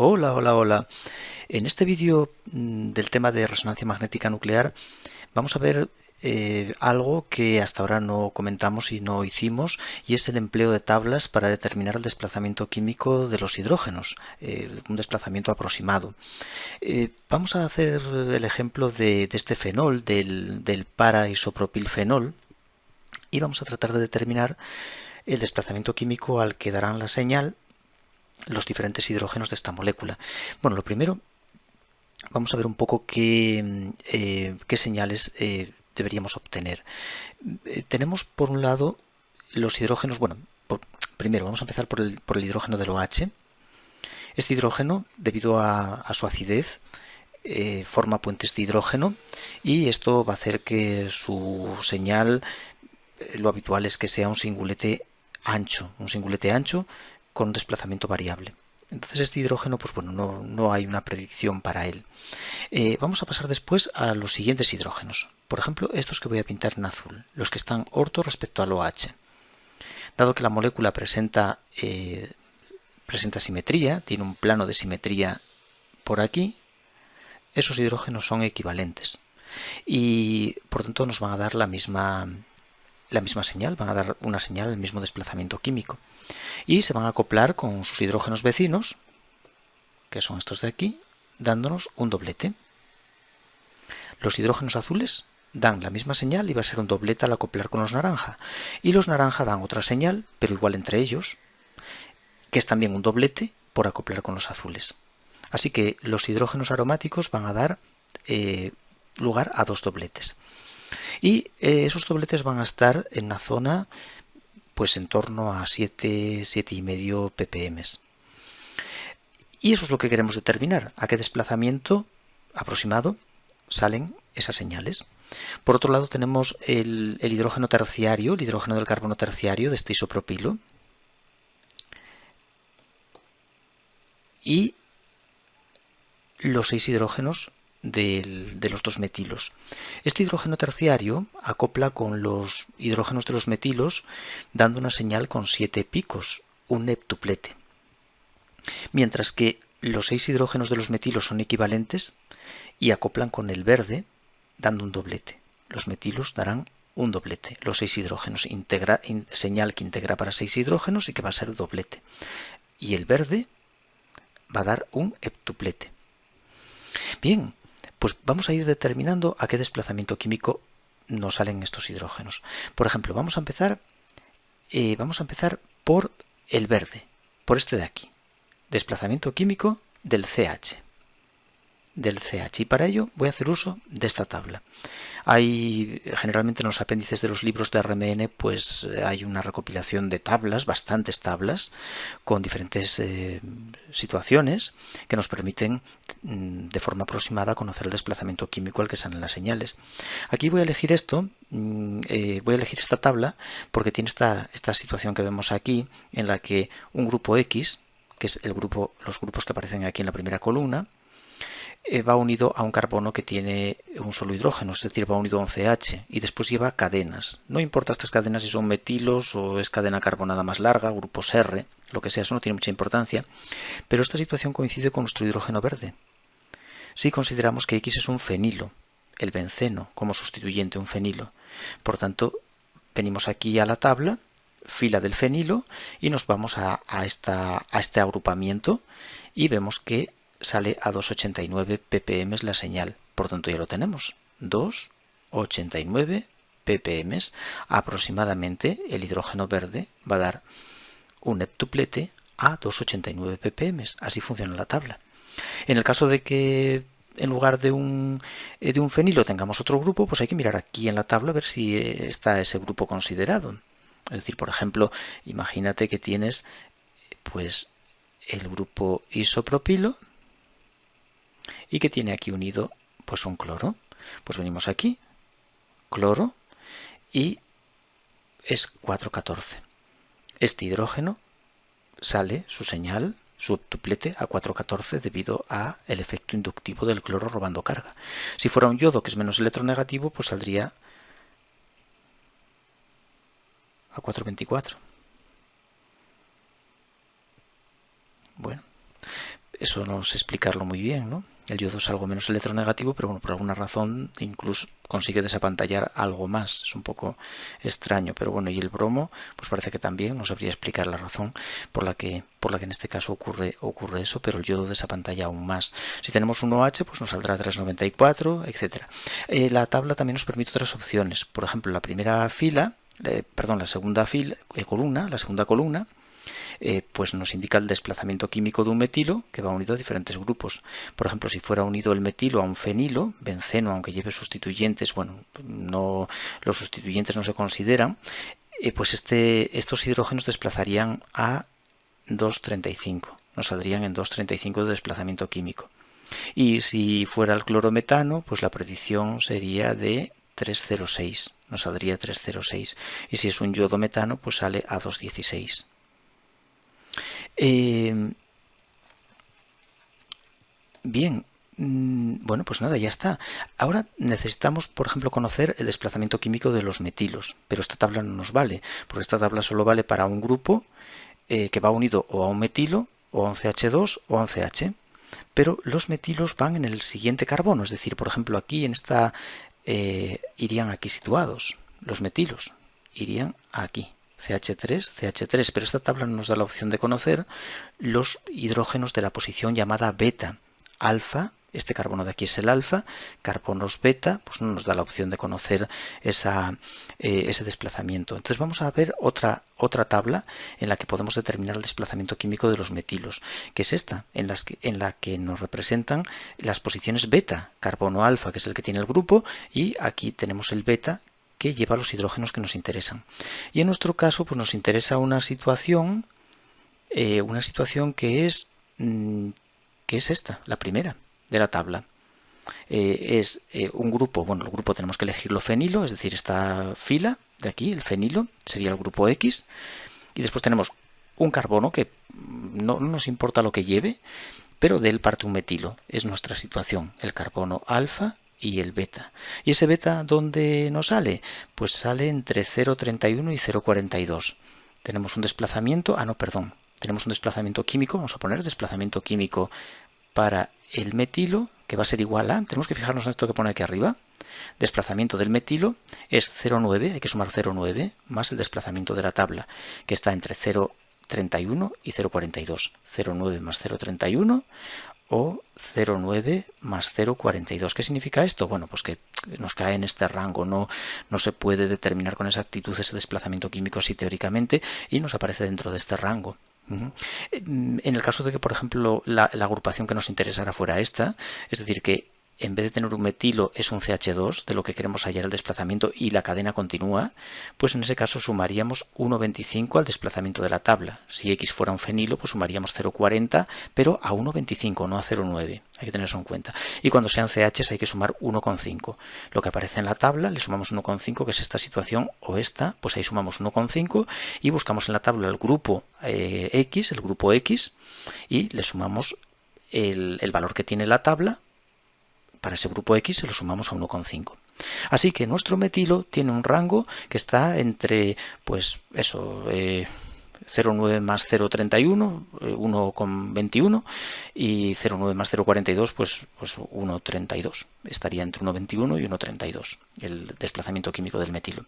Hola, hola, hola. En este vídeo del tema de resonancia magnética nuclear vamos a ver algo que hasta ahora no comentamos y no hicimos, y es el empleo de tablas para determinar el desplazamiento químico de los hidrógenos, un desplazamiento aproximado. Vamos a hacer el ejemplo de este fenol, del para-isopropilfenol, y vamos a tratar de determinar el desplazamiento químico al que darán la señal los diferentes hidrógenos de esta molécula. Bueno, lo primero, vamos a ver un poco qué señales deberíamos obtener. Tenemos por un lado los hidrógenos, bueno, primero vamos a empezar por el hidrógeno del OH. Este hidrógeno, debido a su acidez, forma puentes de hidrógeno, y esto va a hacer que su señal, lo habitual es que sea un singulete ancho con un desplazamiento variable. Entonces este hidrógeno, pues bueno, no hay una predicción para él. Vamos a pasar después a los siguientes hidrógenos. Por ejemplo, estos que voy a pintar en azul, los que están orto respecto al OH. Dado que la molécula presenta simetría, tiene un plano de simetría por aquí, esos hidrógenos son equivalentes. Y por tanto nos van a dar la misma señal, van a dar una señal, el mismo desplazamiento químico. Y se van a acoplar con sus hidrógenos vecinos, que son estos de aquí, dándonos un doblete. Los hidrógenos azules dan la misma señal y va a ser un doblete al acoplar con los naranja. Y los naranja dan otra señal, pero igual entre ellos, que es también un doblete por acoplar con los azules. Así que los hidrógenos aromáticos van a dar lugar a dos dobletes. Y esos dobletes van a estar en la zona, pues en torno a 7,5 ppm. Y eso es lo que queremos determinar, a qué desplazamiento aproximado salen esas señales. Por otro lado tenemos el hidrógeno terciario, el hidrógeno del carbono terciario de este isopropilo, y los 6 hidrógenos de los dos metilos. Este hidrógeno terciario acopla con los hidrógenos de los metilos dando una señal con 7 picos, un heptuplete. Mientras que los 6 hidrógenos de los metilos son equivalentes y acoplan con el verde dando un doblete. Los metilos darán un doblete. Los 6 hidrógenos, señal que integra para 6 hidrógenos y que va a ser doblete. Y el verde va a dar un heptuplete. Bien, pues vamos a ir determinando a qué desplazamiento químico nos salen estos hidrógenos. Por ejemplo, vamos a empezar por el verde, por este de aquí. Desplazamiento químico del CH. Y para ello voy a hacer uso de esta tabla. Hay generalmente en los apéndices de los libros de RMN, pues hay una recopilación de tablas, bastantes tablas, con diferentes situaciones que nos permiten de forma aproximada conocer el desplazamiento químico al que salen las señales. Aquí voy a elegir voy a elegir esta tabla porque tiene esta situación que vemos aquí, en la que un grupo X, que es los grupos que aparecen aquí en la primera columna, va unido a un carbono que tiene un solo hidrógeno, es decir, va unido a un CH, y después lleva cadenas. No importa estas cadenas si son metilos o es cadena carbonada más larga, grupos R, lo que sea, eso no tiene mucha importancia, pero esta situación coincide con nuestro hidrógeno verde. Si consideramos que X es un fenilo, el benceno como sustituyente, un fenilo. Por tanto, venimos aquí a la tabla, fila del fenilo, y nos vamos a este agrupamiento y vemos que sale a 2,89 ppm la señal. Por tanto, ya lo tenemos. 2,89 ppm. Aproximadamente el hidrógeno verde va a dar un heptuplete a 2,89 ppm. Así funciona la tabla. En el caso de que en lugar de un fenilo tengamos otro grupo, pues hay que mirar aquí en la tabla a ver si está ese grupo considerado. Es decir, por ejemplo, imagínate que tienes pues el grupo isopropilo y que tiene aquí unido pues un cloro. Pues venimos aquí, cloro, y es 4,14. Este hidrógeno sale su señal, su heptuplete, a 4,14 debido a el efecto inductivo del cloro robando carga. Si fuera un yodo, que es menos electronegativo, pues saldría a 4,24. Bueno, eso no sé explicarlo muy bien, ¿no? El yodo es algo menos electronegativo, pero bueno, por alguna razón incluso consigue desapantallar algo más. Es un poco extraño, pero bueno, y el bromo, pues parece que también, no sabría explicar la razón por la que en este caso ocurre eso, pero el yodo desapantalla aún más. Si tenemos un OH, pues nos saldrá 394, etcétera. La tabla también nos permite otras opciones. Por ejemplo, la primera fila, la segunda columna, pues nos indica el desplazamiento químico de un metilo que va unido a diferentes grupos. Por ejemplo, si fuera unido el metilo a un fenilo, benceno, aunque lleve sustituyentes, bueno, los sustituyentes no se consideran, pues estos hidrógenos desplazarían a 2,35. Nos saldrían en 2,35 de desplazamiento químico. Y si fuera el clorometano, pues la predicción sería de 3,06. Nos saldría 3,06. Y si es un yodo metano, pues sale a 2,16. Bien, bueno, pues nada, ya está. Ahora necesitamos, por ejemplo, conocer el desplazamiento químico de los metilos, pero esta tabla no nos vale, porque esta tabla solo vale para un grupo que va unido o a un metilo, o a un CH2 o a un CH. Pero los metilos van en el siguiente carbono, es decir, por ejemplo, aquí en esta irían aquí situados, los metilos irían aquí. CH3, pero esta tabla no nos da la opción de conocer los hidrógenos de la posición llamada beta. Alfa, este carbono de aquí es el alfa, carbonos beta, pues no nos da la opción de conocer ese desplazamiento. Entonces vamos a ver otra tabla en la que podemos determinar el desplazamiento químico de los metilos, que es esta, en la que nos representan las posiciones beta, carbono alfa, que es el que tiene el grupo, y aquí tenemos el beta, que lleva los hidrógenos que nos interesan. Y en nuestro caso, pues nos interesa una situación que es esta, la primera de la tabla. Es un grupo, bueno, el grupo tenemos que elegirlo fenilo, es decir, esta fila de aquí, el fenilo, sería el grupo X, y después tenemos un carbono que no nos importa lo que lleve, pero de él parte un metilo, es nuestra situación, el carbono alfa y el beta. ¿Y ese beta dónde nos sale? Pues sale entre 0,31 y 0,42. Tenemos un desplazamiento, tenemos un desplazamiento químico, vamos a poner desplazamiento químico para el metilo, que va a ser igual a, tenemos que fijarnos en esto que pone aquí arriba, desplazamiento del metilo es 0,9, hay que sumar 0,9 más el desplazamiento de la tabla, que está entre 0,31 y 0,42. 0,9 más 0,31 o 0,9 más 0,42. ¿Qué significa esto? Bueno, pues que nos cae en este rango, no se puede determinar con exactitud ese desplazamiento químico así teóricamente y nos aparece dentro de este rango. En el caso de que, por ejemplo, la agrupación que nos interesara fuera esta, es decir, que en vez de tener un metilo es un CH2, de lo que queremos hallar el desplazamiento y la cadena continúa, pues en ese caso sumaríamos 1,25 al desplazamiento de la tabla. Si X fuera un fenilo, pues sumaríamos 0,40, pero a 1,25, no a 0,9. Hay que tener eso en cuenta. Y cuando sean CHs hay que sumar 1,5. Lo que aparece en la tabla le sumamos 1,5, que es esta situación, o esta, pues ahí sumamos 1,5 y buscamos en la tabla el grupo X, y le sumamos el valor que tiene la tabla. Para ese grupo X se lo sumamos a 1,5. Así que nuestro metilo tiene un rango que está entre, pues eso, 0,9 más 0,31, 1,21 y 0,9 más 0,42, pues 1,32. Estaría entre 1,21 y 1,32 el desplazamiento químico del metilo.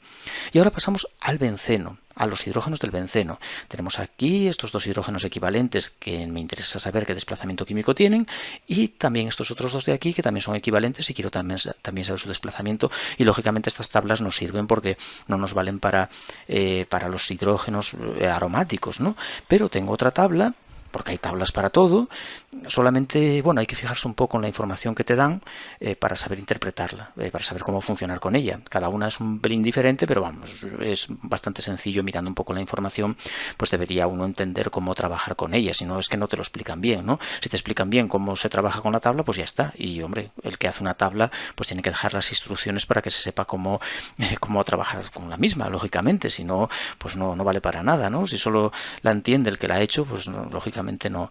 Y ahora pasamos al benceno, a los hidrógenos del benceno. Tenemos aquí estos dos hidrógenos equivalentes que me interesa saber qué desplazamiento químico tienen y también estos otros dos de aquí que también son equivalentes y quiero también saber su desplazamiento y lógicamente estas tablas nos sirven porque no nos valen para los hidrógenos aromáticos, ¿no? Pero tengo otra tabla, porque hay tablas para todo, solamente, bueno, hay que fijarse un poco en la información que te dan para saber interpretarla, para saber cómo funcionar con ella. Cada una es un pelín diferente, pero vamos, es bastante sencillo mirando un poco la información, pues debería uno entender cómo trabajar con ella, si no es que no te lo explican bien, ¿no? Si te explican bien cómo se trabaja con la tabla, pues ya está, y hombre, el que hace una tabla, pues tiene que dejar las instrucciones para que se sepa cómo trabajar con la misma, lógicamente, si no, pues no vale para nada, ¿no? Si solo la entiende el que la ha hecho, pues no, lógicamente no.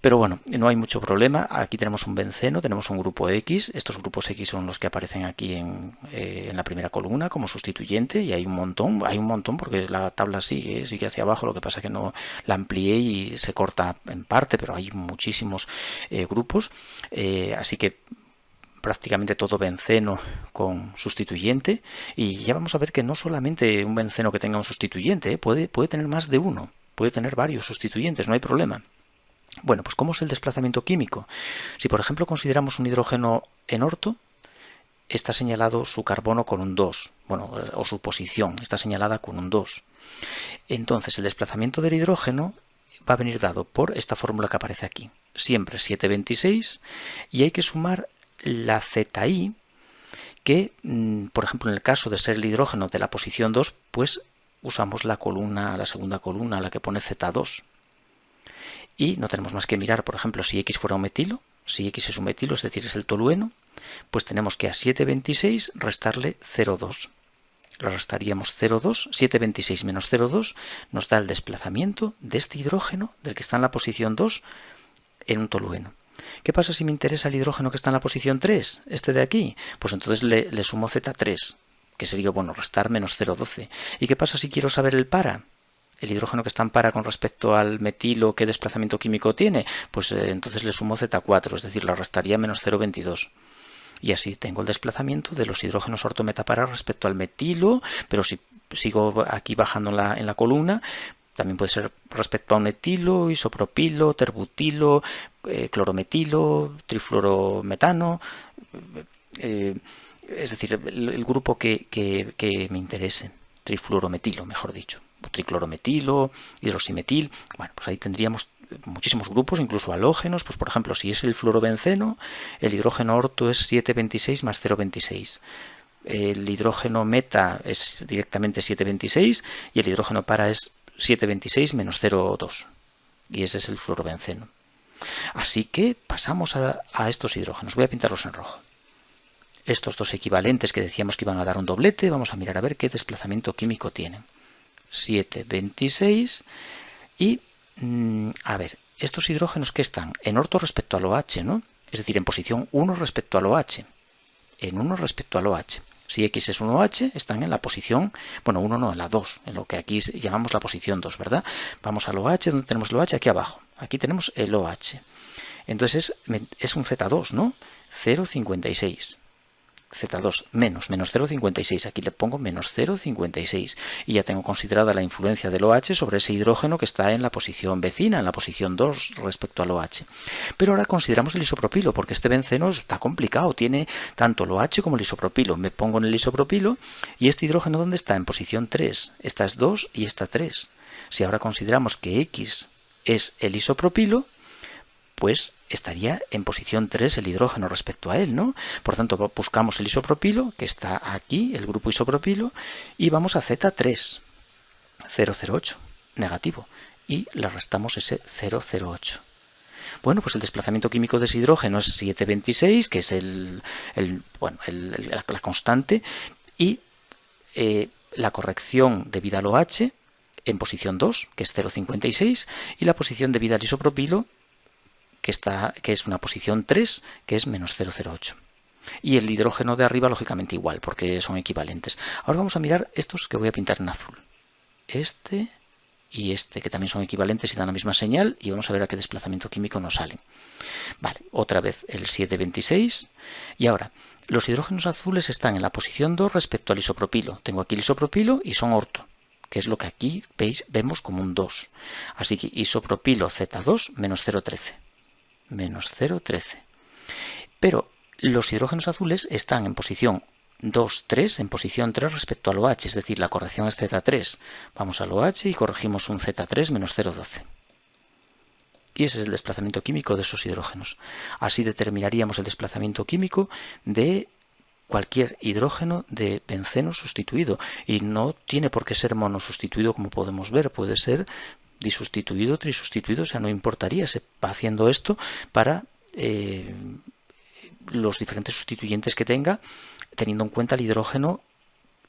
Pero bueno, no hay mucho problema. Aquí tenemos un benceno, tenemos un grupo X. Estos grupos X son los que aparecen aquí en la primera columna como sustituyente, y hay un montón porque la tabla sigue hacia abajo. Lo que pasa es que no la amplié y se corta en parte, pero hay muchísimos grupos. Así que prácticamente todo benceno con sustituyente, y ya vamos a ver que no solamente un benceno que tenga un sustituyente, puede tener más de uno, puede tener varios sustituyentes, no hay problema. Bueno, pues ¿cómo es el desplazamiento químico? Si por ejemplo consideramos un hidrógeno en orto, está señalado su carbono con un 2, bueno, o su posición está señalada con un 2. Entonces el desplazamiento del hidrógeno va a venir dado por esta fórmula que aparece aquí, siempre 726, y hay que sumar la ZI, que por ejemplo en el caso de ser el hidrógeno de la posición 2, pues usamos la segunda columna, la que pone Z2. Y no tenemos más que mirar, por ejemplo, si X fuera un metilo, si X es un metilo, es decir, es el tolueno, pues tenemos que a 726 restarle 0,2. Le restaríamos 0,2, 726 menos 0,2 nos da el desplazamiento de este hidrógeno, del que está en la posición 2, en un tolueno. ¿Qué pasa si me interesa el hidrógeno que está en la posición 3, este de aquí? Pues entonces le sumo Z3, que sería, bueno, restar menos 0,12. ¿Y qué pasa si quiero saber el para? El hidrógeno que está en para con respecto al metilo, ¿qué desplazamiento químico tiene? Pues entonces le sumo Z4, es decir, le restaría menos 0,22. Y así tengo el desplazamiento de los hidrógenos orto-metapara respecto al metilo, pero si sigo aquí bajando en la columna, también puede ser respecto a un etilo, isopropilo, terbutilo, clorometilo, trifluorometano, es decir, el grupo que me interese, trifluorometilo, mejor dicho, triclorometilo, hidroximetil. Bueno, pues ahí tendríamos muchísimos grupos, incluso halógenos. Pues por ejemplo, si es el fluorobenceno, el hidrógeno orto es 726 más 0,26. El hidrógeno meta es directamente 726 y el hidrógeno para es 726 menos 0,2. Y ese es el fluorobenceno. Así que pasamos a estos hidrógenos. Voy a pintarlos en rojo. Estos dos equivalentes que decíamos que iban a dar un doblete, vamos a mirar a ver qué desplazamiento químico tienen. 726 y a ver, estos hidrógenos que están en orto respecto al OH, ¿no? Es decir, en posición 1 respecto al OH, en 1 respecto al OH. Si X es un OH, están en la posición, bueno, 1 no, en la 2, en lo que aquí llamamos la posición 2, ¿verdad? Vamos al OH, donde tenemos el OH, aquí abajo. Aquí tenemos el OH. Entonces es un Z2, ¿no? 0,56. Z2 menos 0,56, aquí le pongo menos 0,56 y ya tengo considerada la influencia del OH sobre ese hidrógeno que está en la posición vecina, en la posición 2 respecto al OH. Pero ahora consideramos el isopropilo, porque este benceno está complicado, tiene tanto el OH como el isopropilo. Me pongo en el isopropilo y este hidrógeno ¿dónde está? En posición 3, esta es 2 y esta 3. Si ahora consideramos que X es el isopropilo, pues estaría en posición 3 el hidrógeno respecto a él, ¿no? Por tanto, buscamos el isopropilo, que está aquí, el grupo isopropilo, y vamos a Z3, 008, negativo, y le restamos ese 008. Bueno, pues el desplazamiento químico de ese hidrógeno es 726, que es la constante, y la corrección debida al OH en posición 2, que es 0,56, y la posición debida al isopropilo, que es una posición 3, que es menos 0,08. Y el hidrógeno de arriba, lógicamente, igual, porque son equivalentes. Ahora vamos a mirar estos que voy a pintar en azul. Este y este, que también son equivalentes y dan la misma señal, y vamos a ver a qué desplazamiento químico nos salen. Vale, otra vez el 726. Y ahora, los hidrógenos azules están en la posición 2 respecto al isopropilo. Tengo aquí el isopropilo y son orto, que es lo que aquí vemos como un 2. Así que isopropilo Z2 menos 0,13. Menos 0,13. Pero los hidrógenos azules están en posición 2, 3, en posición 3 respecto al OH, es decir, la corrección es Z3. Vamos al OH y corregimos un Z3 menos 0,12. Y ese es el desplazamiento químico de esos hidrógenos. Así determinaríamos el desplazamiento químico de cualquier hidrógeno de benceno sustituido. Y no tiene por qué ser monosustituido, como podemos ver, puede ser disustituido, trisustituido, o sea, no importaría, se va haciendo esto para los diferentes sustituyentes que tenga, teniendo en cuenta el hidrógeno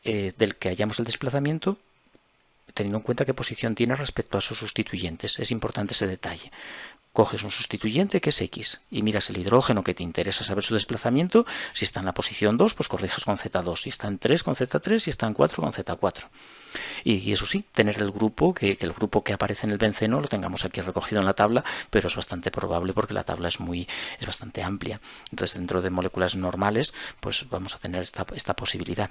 del que hallamos el desplazamiento, teniendo en cuenta qué posición tiene respecto a sus sustituyentes. Es importante ese detalle. coges un sustituyente que es X y miras el hidrógeno que te interesa saber su desplazamiento. Si está en la posición 2, pues corriges con Z2. Si está en 3, con Z3. Si está en 4, con Z4. Y eso sí, tener el grupo el grupo que aparece en el benceno lo tengamos aquí recogido en la tabla, pero es bastante probable porque la tabla es bastante amplia. Entonces, dentro de moléculas normales, pues vamos a tener esta posibilidad.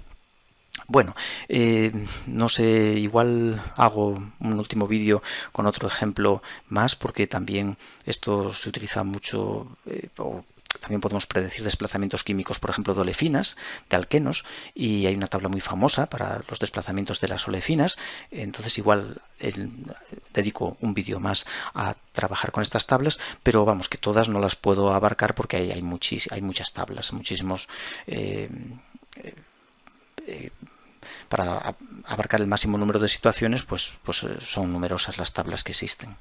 Bueno, no sé, igual hago un último vídeo con otro ejemplo más, porque también esto se utiliza mucho, también podemos predecir desplazamientos químicos, por ejemplo, de olefinas, de alquenos, y hay una tabla muy famosa para los desplazamientos de las olefinas. Entonces igual dedico un vídeo más a trabajar con estas tablas, pero vamos, que todas no las puedo abarcar porque hay muchas tablas, muchísimos... para abarcar el máximo número de situaciones, pues son numerosas las tablas que existen.